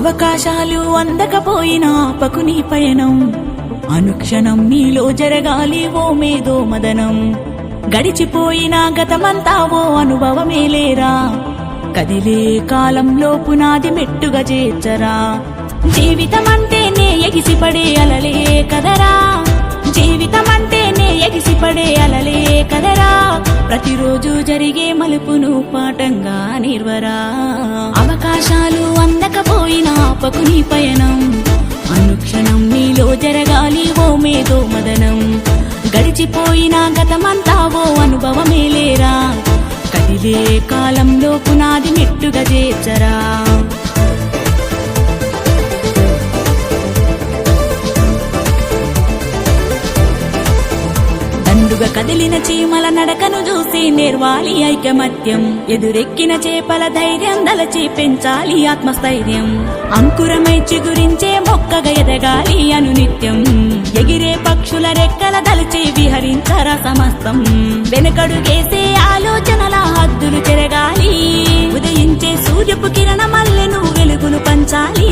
అవకాశాలు అందకపోయినా ఆపకు నీ పయనం, అనుక్షణం నీలో జరగాలి ఓ మేధో మదనం. గడిచిపోయిన గతమంతా ఓ అనుభవమేలేరా, కదిలే కాలంలో పునాది మెట్టుగా చేర్చరా. జీవితమంటేనే ఎగిసిపడే అలలే కదరా, జీవితమంటేనే ఎగిసిపడే అలలే కదరా. ప్రతిరోజు జరిగే మలుపును పాఠంగా నిర్వరా. అవకాశాలు అందకపోయినా ఆపకు నీ పయనం, అనుక్షణం నీలో జరగాలి ఓ మేధో మదనం. గడిచిపోయిన గతమంతా ఓ అనుభవమేలేరా, కదిలే కాలంలో పునాది మెట్టుగా చేర్చరా. దండుగా కదిలిన చీమల నడకను చూసి నేర్వాలి ఐకమత్యం, ఎదురెక్కిన చేపల ధైర్యం దలచి పెంచాలి ఆత్మస్థైర్యం. అంకురమై చిగురించే మొక్కగా ఎదగాలి అనునిత్యం, ఎగిరే పక్షుల రెక్కల దలచి విహరించరా సమస్తం. వెనుకడుగేసే ఆలోచనల హద్దులు చెరగాలి, ఉదయించే సూర్యపు కిరణమల్లె నువ్వు వెలుగును పంచాలి.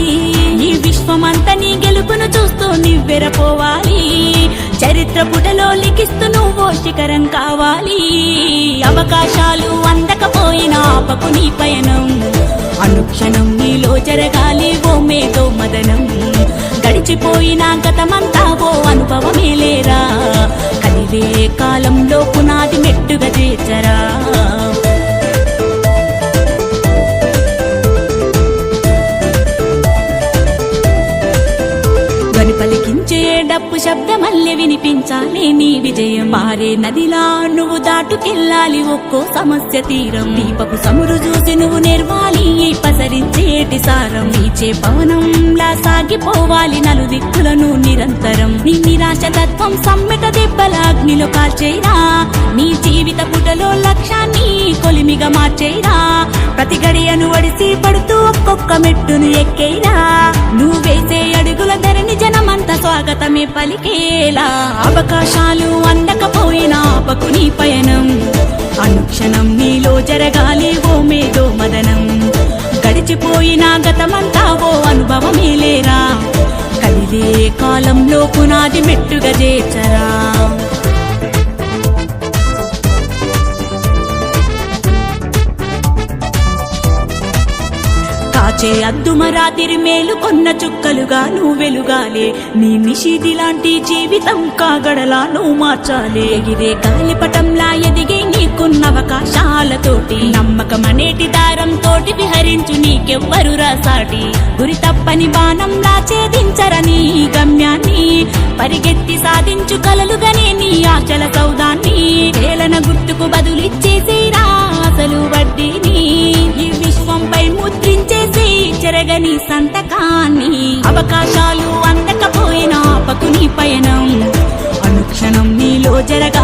ఈ విశ్వమంతా నీ గెలుపును చూస్తూ నివ్వెరపోవాలి, చరిత్ర పుటలో లిఖిస్తూ నువ్వో శిఖరం కావాలి. అవకాశాలు అందకపోయినా ఆపకు నీ పయనం, అనుక్షణం నీలో జరగాలి ఓ మేధో మదనం. గడిచిపోయిన గతమంతా ఓ అనుభవమేలేరా, కదిలే కాలంలో పునాది మెట్టుగా చేర్చరా. పలికించే డప్పు శబ్దమల్లె వినిపించాలి నీ విజయం. మారే నదిలా నువ్వు దాటుకెళ్ళాలి ఒక్కో సమస్య తీరం. దీపపు సమురు చూసి నువ్వు నేర్వాలి పసరించేటి సారం. నీచే పవనంలా సాగిపోవాలి నలుదిక్కులను నిరంతరం. నీ నిరాశ తత్వం సమ్మెట దెబ్బల అగ్నిలో కాల్చేరా, నీ జీవిత పుటలో లక్ష్యాన్ని కొలిమిగా మార్చేరా. ప్రతి గడియను వడిసి పడుతూ ఒక్కొక్క మెట్టును ఎక్కేరా, నువ్వు వేసే అడుగుల ధరణి జనమంతా స్వాగతమే పలికేలా. అవకాశాలు అందకపోయినా ఆపకు నీ పయనం, అనుక్షణం నీలో జరగాలి ఓ మేధో మదనం. గడిచిపోయిన గతమంతా ఓ అనుభవమేలేరా, కదిలే కాలంలో పునాది మెట్టుగా చేర్చరా. కాచే అద్దుమరాతిరి మేలు కొన్న చుక్కలుగా నువ్వు వెలుగాలే. నీ నిషిది లాంటి జీవితం కాగడలా నువ్వు మార్చాలే. ఎగిరే గాలిపటంలా ఎదిగే నీకున్న అవకాశాలతోటి, నమ్మకమనేటి దారంతోటి విహరించు నీకెవ్వరు రాసాటి. గురి తప్పని బాణంలా ఛేదించరని గమ్యాన్ని, పరిగెత్తి సాధించు కలలుగానే నీ ఆశల సౌదాన్ని. వేలన గుర్తుకు బదులిచ్చేసేరా అసలు వడ్డీని, ఈ విశ్వంపై ముద్రించేసి చెరగని సంతకాన్ని. అవకాశాలు అందకపోయినా ఆపకు నీ పయనం, అనుక్షణం నీలో జరగా